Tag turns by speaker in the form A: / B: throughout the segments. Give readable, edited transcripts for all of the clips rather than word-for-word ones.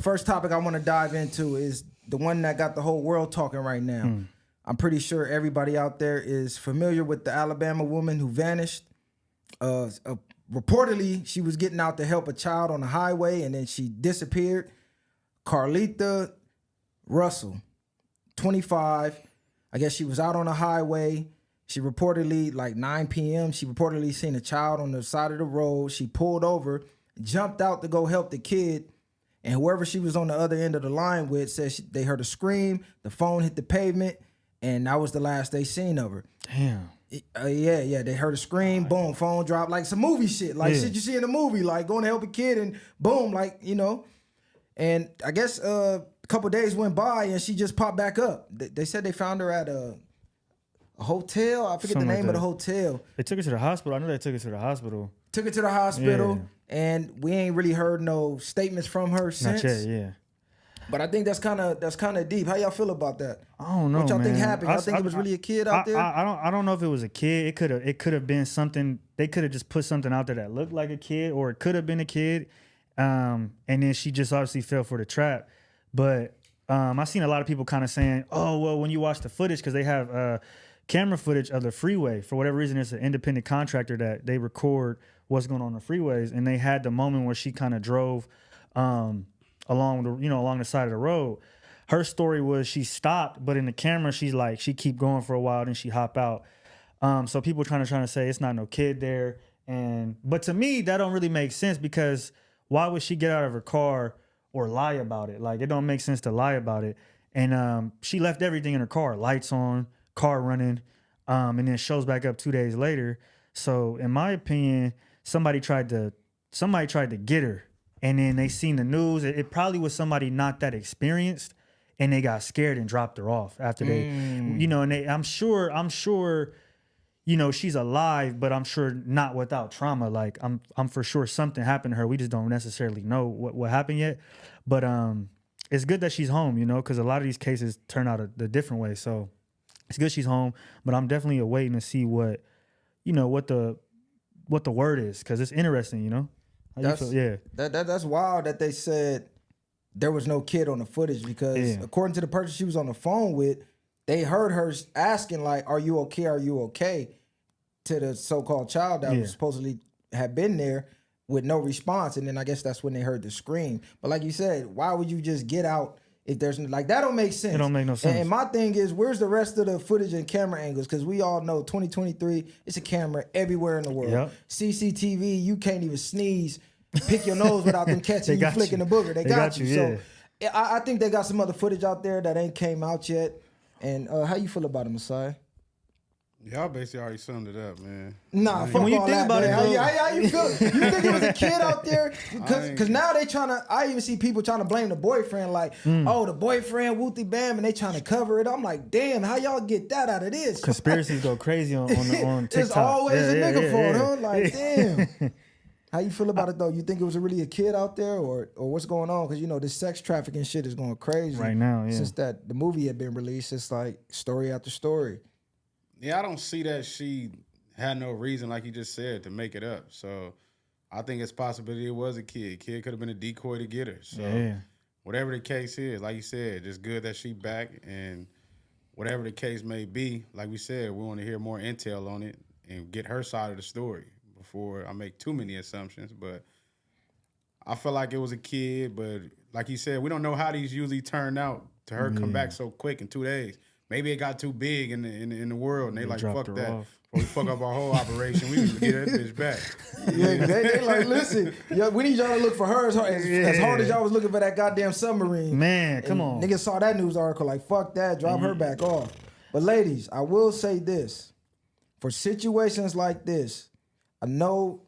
A: First topic I want to dive into is the one that got the whole world talking right now. I'm pretty sure everybody out there is familiar with the Alabama woman who vanished. Reportedly, she was getting out to help a child on the highway, and then she disappeared. Carlee Russell, 25. I guess she was out on the highway. She reportedly, like 9 p.m., she reportedly seen a child on the side of the road. She pulled over, jumped out to go help the kid, and whoever she was on the other end of the line with said they heard a scream, the phone hit the pavement, and that was the last they seen of her.
B: Damn.
A: Yeah. They heard a scream, boom, phone dropped, like some movie shit. Like shit you see in a movie, like going to help a kid and boom, like, you know. And I guess a couple days went by and she just popped back up. They said they found her at a hotel. I forget the name of the hotel.
B: They took her to the hospital. I know they took her to the hospital.
A: Took her to the hospital, and we ain't really heard no statements from her since.
B: Not yet, yeah.
A: But I think that's kind of deep. How y'all feel about that?
B: I don't know,
A: what y'all
B: man.
A: think happened? Y'all think it was really a kid out there?
B: I don't know if it was a kid. It could have been something. They could have just put something out there that looked like a kid, or it could have been a kid. And then she just obviously fell for the trap. But I seen a lot of people kind of saying, "Oh, well, when you watch the footage, because they have camera footage of the freeway. For whatever reason, it's an independent contractor that they record what's going on the freeways, and they had the moment where she kind of drove along the side of the road. Her story was she stopped, but in the camera she keep going for a while, then she hop out. So people trying to say it's not no kid there, but to me that don't really make sense, because why would she get out of her car or lie about it? Like, it don't make sense to lie about it. And she left everything in her car, lights on, car running, and then shows back up 2 days later. So in my opinion, somebody tried to get her, and then they seen the news. It probably was somebody not that experienced, and they got scared and dropped her off after they, and I'm sure, she's alive, but I'm sure not without trauma. Like I'm for sure something happened to her. We just don't necessarily know what happened yet. But it's good that she's home, because a lot of these cases turn out a different way. So it's good she's home, but I'm definitely waiting to see what the word is, because it's interesting, How you feel? Yeah.
A: That's wild that they said there was no kid on the footage, because according to the person she was on the phone with, they heard her asking, like, "Are you okay? Are you okay?" to the so-called child that was supposedly had been there, with no response. And then I guess that's when they heard the scream. But like you said, why would you just get out if there's that don't make sense.
B: It don't make no sense.
A: And my thing is, where's the rest of the footage and camera angles? Because we all know 2023, it's a camera everywhere in the world.
B: Yep.
A: CCTV, you can't even sneeze, pick your nose without them catching you flicking the booger. They got you. So I think they got some other footage out there that ain't came out yet. And how you feel about it, Messiah?
C: Y'all basically already summed it up, man.
A: Nah, fuck
B: when you
A: all
B: think
A: that,
B: about
A: man.
B: it,
A: How you feel? You think it was a kid out there? Because now they trying to. I even see people trying to blame the boyfriend, like, oh, the boyfriend, wooty bam, and they trying to cover it. I'm like, damn, how y'all get that out of this?
B: Conspiracies go crazy on TikTok.
A: It's always a nigga fault, huh? Like, damn. How you feel about it though? You think it was really a kid out there, or what's going on? Because this sex trafficking shit is going crazy
B: right now. Yeah.
A: Since that the movie had been released, it's like story after story.
C: Yeah, I don't see that she had no reason, like you just said, to make it up. So I think it's possibility it was a kid. Kid could have been a decoy to get her. So whatever the case is, like you said, just good that she back, and whatever the case may be, like we said, we want to hear more intel on it and get her side of the story before I make too many assumptions. But I feel like it was a kid, but like you said, we don't know how these usually turn out to her come back so quick in 2 days. Maybe it got too big in the world, and they like, fuck that. Or we fuck up our whole operation. We need to get that bitch back.
A: Yeah, they like, listen, we need y'all to look for her as hard as y'all was looking for that goddamn submarine.
B: Man, come on.
A: Niggas saw that news article, like, fuck that, drop her back off. But ladies, I will say this. For situations like this, I know,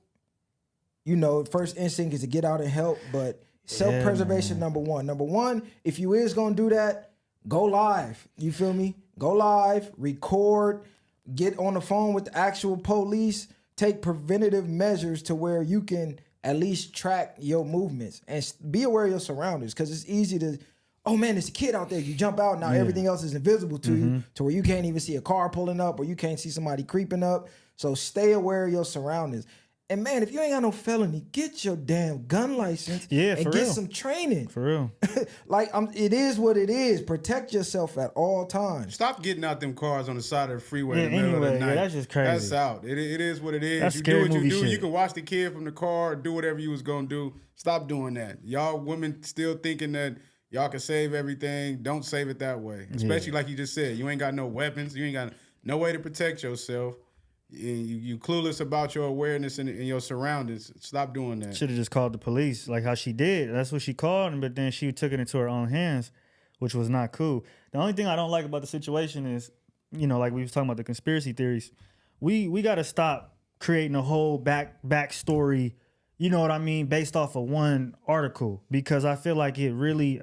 A: first instinct is to get out and help, but self-preservation, number one. Number one, if you is gonna do that, go live. You feel me? Go live, record, get on the phone with the actual police, take preventative measures to where you can at least track your movements and be aware of your surroundings, because it's easy to, oh man, there's a kid out there. You jump out, now everything else is invisible to you, to where you can't even see a car pulling up or you can't see somebody creeping up. So stay aware of your surroundings. And man, if you ain't got no felony, get your damn gun license
B: Yeah,
A: and
B: for
A: get
B: real.
A: some training.
B: For real.
A: Like, it is what it is. Protect yourself at all times.
C: Stop getting out them cars on the side of the freeway
B: Yeah,
C: in the middle of
B: anyway,
C: the night.
B: yeah, that's just crazy.
C: That's out. It is what it is.
B: That's
C: You
B: scary
C: do what you
B: movie
C: do.
B: shit.
C: You can watch the kid from the car, do whatever you was going to do. Stop doing that. Y'all women still thinking that y'all can save everything. Don't save it that way. Especially like you just said. You ain't got no weapons. You ain't got no way to protect yourself. You clueless about your awareness and your surroundings. Stop doing that.
B: Should have just called the police, like how she did. That's what she called, but then she took it into her own hands, which was not cool. The only thing I don't like about the situation is, you know, like we was talking about the conspiracy theories. We got to stop creating a whole backstory, you know what I mean, based off of one article, because I feel like it really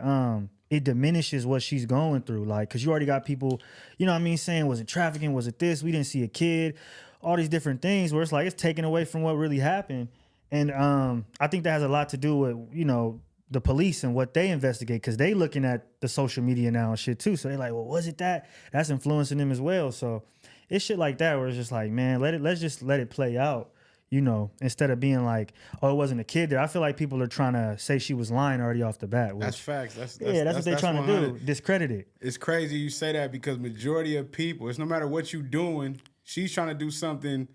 B: it diminishes what she's going through. Like, because you already got people, you know what I mean, saying, was it trafficking? Was it this? We didn't see a kid. All these different things where it's like it's taken away from what really happened. And I think that has a lot to do with, you know, the police and what they investigate, because they looking at the social media now and shit too. So they're like, well, was it that? That's influencing them as well. So it's shit like that where it's just like, man, let's just let it play out, you know, instead of being like, oh, it wasn't a kid there. I feel like people are trying to say she was lying already off the bat. Which,
C: That's facts. That's
B: what they're trying to do, discredit it.
C: It's crazy you say that because majority of people, it's no matter what you doing, she's trying to do something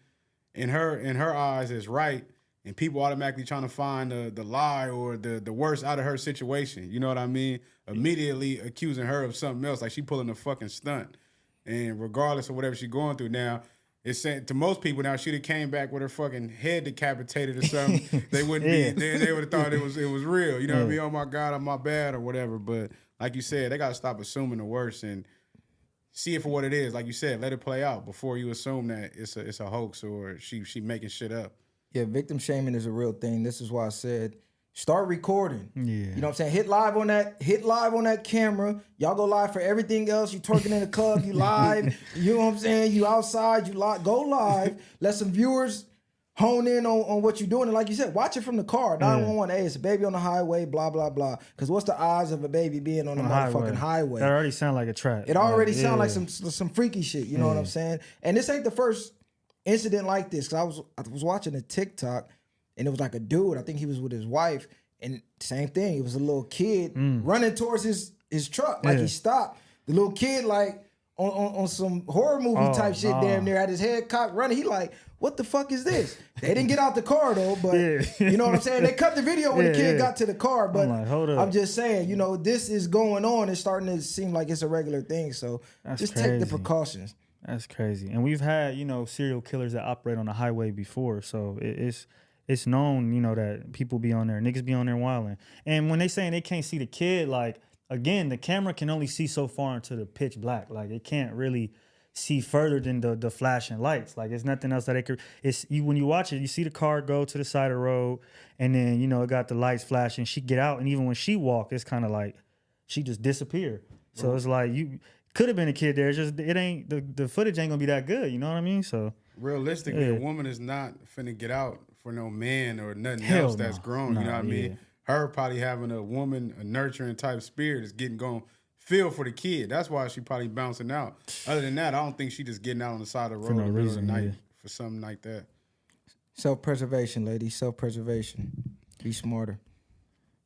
C: in her eyes is right, and people automatically trying to find the lie or the worst out of her situation. You know what I mean? Immediately accusing her of something else, like she pulling a fucking stunt. And regardless of whatever she's going through now, it's saying to most people now, she'd have came back with her fucking head decapitated or something. They wouldn't be. They would have thought it was real. You know what I mean? Oh my God, I'm my bad or whatever. But like you said, they gotta stop assuming the worst and see it for what it is. Like you said, let it play out before you assume that it's a hoax or she making shit up.
A: Yeah, victim shaming is a real thing. This is why I said start recording.
B: Yeah.
A: You know what I'm saying? Hit live on that camera. Y'all go live for everything else. You twerking in the club, you live. You know what I'm saying? You outside, you live. Go live. Let some viewers hone in on what you're doing. And like you said, watch it from the car. 911, hey, it's a baby on the highway, blah, blah, blah. Because what's the odds of a baby being on the motherfucking highway?
B: That already sound like a trap.
A: It already sound like some freaky shit. You know what I'm saying? And this ain't the first incident like this. Cause I was watching a TikTok and it was like a dude. I think he was with his wife. And same thing. It was a little kid running towards his truck. Like he stopped. The little kid like on some horror movie type shit damn near, had his head cocked running. He like, what the fuck is this? They didn't get out the car though, but you know what I'm saying? They cut the video when the kid got to the car, but
B: I'm like, hold up.
A: I'm just saying, you know, this is going on. It's starting to seem like it's a regular thing. So just take the precautions.
B: That's crazy. And we've had, you know, serial killers that operate on the highway before. So it's known, you know, that people be on there, niggas be on there wilding. And when they saying they can't see the kid, like, again, the camera can only see so far into the pitch black. Like, it can't really see further than the flashing lights. Like, it's nothing else that it could. It's you when you watch it, you see the car go to the side of the road, and then, you know, it got the lights flashing. She get out, and even when she walk, it's kind of like she just disappeared. So it's like you could have been a kid there. It's just it ain't the footage ain't gonna be that good. You know what I mean? So
C: realistically, a woman is not finna get out for no man or nothing
B: Hell
C: else that's grown. You know what I mean?
B: Yeah.
C: Her probably having a woman, a nurturing type spirit is going feel for the kid. That's why she probably bouncing out. Other than that, I don't think she just getting out on the side of the road in the middle of the night for something like that.
A: Self-preservation, ladies. Self-preservation. Be smarter.